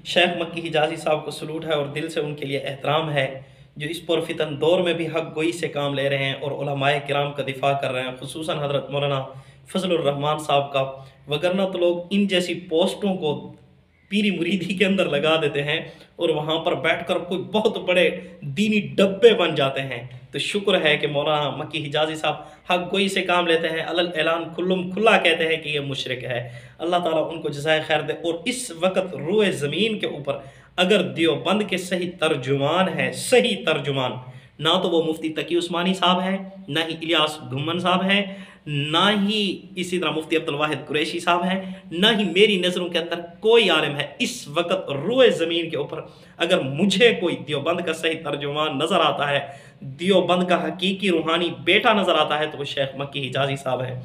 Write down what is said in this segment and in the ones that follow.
شیخ مکی حجازی صاحب کو سلوٹ ہے اور دل سے ان کے لیے احترام ہے، جو اس پرفتن دور میں بھی حق گوئی سے کام لے رہے ہیں اور علماء کرام کا دفاع کر رہے ہیں، خصوصاً حضرت مولانا فضل الرحمان صاحب کا۔ وگرنہ تو لوگ ان جیسی پوسٹوں کو پیری مریدی کے اندر لگا دیتے ہیں اور وہاں پر بیٹھ کر کوئی بہت بڑے دینی ڈبے بن جاتے ہیں۔ تو شکر ہے کہ مولانا مکی حجازی صاحب حق گوئی سے کام لیتے ہیں، اعلان کھلا کہتے ہیں کہ یہ مشرک ہے۔ اللہ تعالیٰ ان کو جزائے خیر دے۔ اور اس وقت روئے زمین کے اوپر اگر دیوبند کے صحیح ترجمان ہیں، صحیح ترجمان، نہ تو وہ مفتی تقی عثمانی صاحب ہیں، نہ ہی الیاس گھمن صاحب ہیں، نہ ہی اسی طرح مفتی عبدالواحد قریشی صاحب ہیں، نہ ہی میری نظروں کے اندر کوئی عالم ہے۔ اس وقت روئے زمین کے اوپر اگر مجھے کوئی دیوبند کا صحیح ترجمان نظر آتا ہے، دیوبند کا حقیقی روحانی بیٹا نظر آتا ہے، تو وہ شیخ مکی حجازی صاحب ہے۔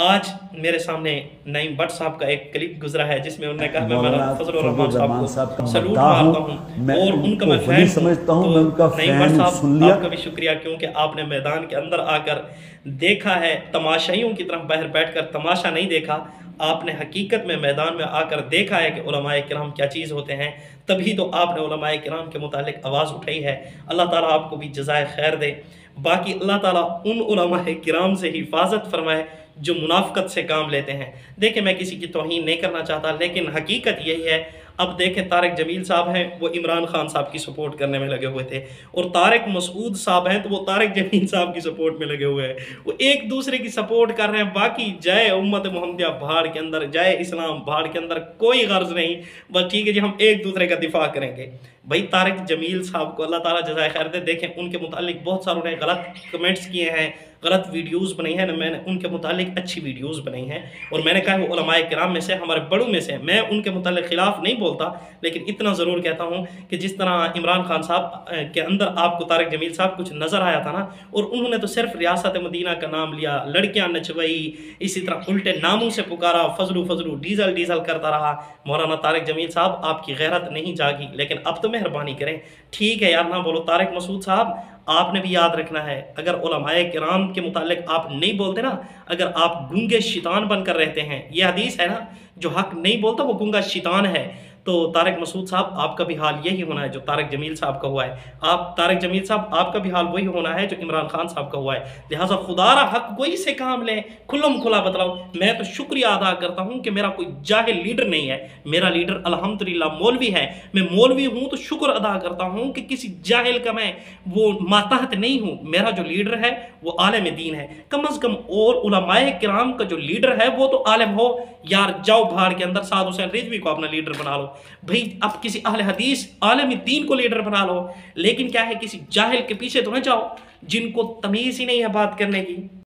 آج میرے سامنے نعیم بٹ صاحب کا ایک کلپ گزرا ہے جس میں انہوں نے کہا میں مولانا فضل الرحمان صاحب کو سلوٹ مارتا ہوں اور ان کا میں فین سمجھتا ہوں۔ تو نعیم بٹ صاحب آپ کا بھی شکریہ، کیونکہ آپ نے میدان کے اندر آ کر دیکھا ہے، تماشائیوں کی طرف باہر بیٹھ کر تماشا نہیں دیکھا، آپ نے حقیقت میں میدان میں آ کر دیکھا ہے کہ علماء کرام کیا چیز ہوتے ہیں، تبھی تو آپ نے علماء کرام کے متعلق آواز اٹھائی ہے۔ اللہ تعالیٰ آپ کو بھی جزائے خیر دے۔ باقی اللہ تعالیٰ ان علماء کرام سے حفاظت فرمائے جو منافقت سے کام لیتے ہیں۔ دیکھیں میں کسی کی توہین نہیں کرنا چاہتا، لیکن حقیقت یہی ہے۔ اب دیکھیں طارق جمیل صاحب ہیں، وہ عمران خان صاحب کی سپورٹ کرنے میں لگے ہوئے تھے، اور طارق مسعود صاحب ہیں تو وہ طارق جمیل صاحب کی سپورٹ میں لگے ہوئے ہیں۔ وہ ایک دوسرے کی سپورٹ کر رہے ہیں، باقی جائے امت محمدیہ بھاڑ کے اندر، جائے اسلام بھاڑ کے اندر، کوئی غرض نہیں، بس ٹھیک ہے جی ہم ایک دوسرے کا دفاع کریں گے۔ بھائی طارق جمیل صاحب کو اللہ تعالیٰ جزائے خیر دے۔ دیکھیں ان کے متعلق بہت ساروں نے غلط کمنٹس کیے ہیں، غلط ویڈیوز بنائی ہیں، میں نے ان کے متعلق اچھی ویڈیوز بنائی ہیں، اور میں نے کہا وہ علماء کرام میں سے ہمارے بڑوں میں سے، میں ان کے متعلق خلاف نہیں بولتا، لیکن اتنا ضرور کہتا ہوں کہ جس طرح عمران خان صاحب کے اندر آپ کو طارق جمیل صاحب کچھ نظر آیا تھا نا، اور انہوں نے تو صرف ریاست مدینہ کا نام لیا، لڑکیاں نچوائی، اسی طرح الٹے ناموں سے پکارا، فضلو فضلو ڈیزل ڈیزل کرتا رہا۔ مولانا طارق جمیل صاحب آپ کی غیرت نہیں جاگی، لیکن اب تو مہربانی کریں، ٹھیک ہے یار نہ بولو۔ طارق مسعود صاحب آپ نے بھی یاد رکھنا ہے، اگر علماء کرام کے متعلق آپ نہیں بولتے نا، اگر آپ گنگے شیطان بن کر رہتے ہیں، یہ حدیث ہے نا، جو حق نہیں بولتا وہ گنگا شیطان ہے، تو طارق مسعود صاحب آپ کا بھی حال یہی ہونا ہے جو طارق جمیل صاحب کا ہوا ہے۔ آپ طارق جمیل صاحب آپ کا بھی حال وہی ہونا ہے جو عمران خان صاحب کا ہوا ہے۔ لہٰذا خدا را حق کوئی سے کام لیں، کھلم کھلا بتلاؤ۔ میں تو شکریہ ادا کرتا ہوں کہ میرا کوئی جاہل لیڈر نہیں ہے، میرا لیڈر الحمدللہ مولوی ہے، میں مولوی ہوں تو شکر ادا کرتا ہوں کہ کسی جاہل کا میں وہ ماتحت نہیں ہوں۔ میرا جو لیڈر ہے وہ عالم دین ہے، کم از کم، اور علماء کرام کا جو لیڈر ہے وہ تو عالم ہو۔ یار جاؤ بھاڑ کے اندر سعد حسین رضوی کو اپنا لیڈر بنا لو، بھئی اب کسی اہل حدیث عالم دین کو لیڈر بنا لو، لیکن کیا ہے کسی جاہل کے پیچھے تو نہ جاؤ جن کو تمیز ہی نہیں ہے بات کرنے کی۔